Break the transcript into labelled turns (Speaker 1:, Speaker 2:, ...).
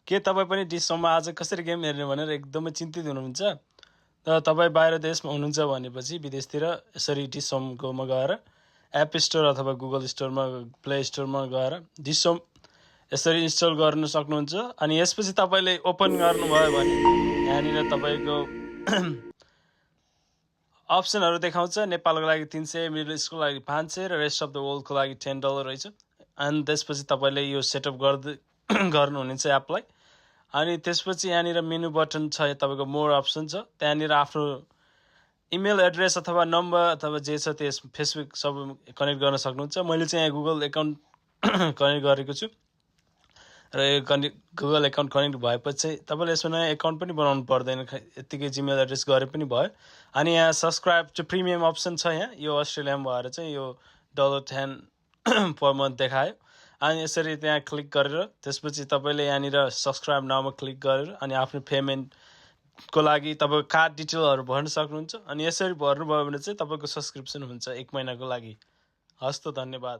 Speaker 1: के तपाईँ पनि डिसोममा आज कसरी गेम हेर्ने भनेर एकदमै चिन्तित हुनुहुन्छ? तर तपाईँ बाहिर देशमा हुनुहुन्छ भनेपछि विदेशतिर यसरी डिसोमकोमा गएर एप स्टोर अथवा गुगल स्टोरमा प्ले स्टोरमा गएर डिसोम यसरी इन्स्टल गर्न सक्नुहुन्छ। अनि यसपछि तपाईँले ओपन गर्नुभयो भने यहाँनिर तपाईँको अप्सनहरू देखाउँछ। नेपालको लागि 300, मिडल इस्टको लागि 500 र रेस्ट अफ द वर्ल्डको लागि $10 रहेछ। अनि त्यसपछि तपाईँले यो सेटअप गर्नुहुनेछ एपलाई। अनि त्यसपछि यहाँनिर मेनु बटन छ, तपाईँको मोर अप्सन छ, त्यहाँनिर आफ्नो इमेल एड्रेस अथवा नम्बर अथवा जे छ त्यस फेसबुक सब कनेक्ट गर्न सक्नुहुन्छ। मैले चाहिँ यहाँ गुगल एकाउन्ट कनेक्ट गरेको छु र यो गुगल एकाउन्ट कनेक्ट भएपछि चाहिँ तपाईँले यसमा नयाँ एकाउन्ट पनि बनाउनु पर्दैन, यत्तिकै जिमेल एड्रेस गरे पनि भयो। अनि यहाँ सब्सक्राइब टु प्रिमियम अप्सन छ। यहाँ यो अस्ट्रेलियामा भएर चाहिँ यो $10 पर मन्थ देखायो। अनि यसरी त्यहाँ क्लिक गरेर त्यसपछि तपाईँले यहाँनिर सब्सक्राइब नाउमा क्लिक गरेर अनि आफ्नो पेमेन्टको लागि तपाईँको कार्ड डिटेलहरू भर्न सक्नुहुन्छ। अनि यसरी भर्नुभयो भने चाहिँ तपाईँको सब्सक्रिप्सन हुन्छ 1 महिनाको लागि। हस् त, धन्यवाद।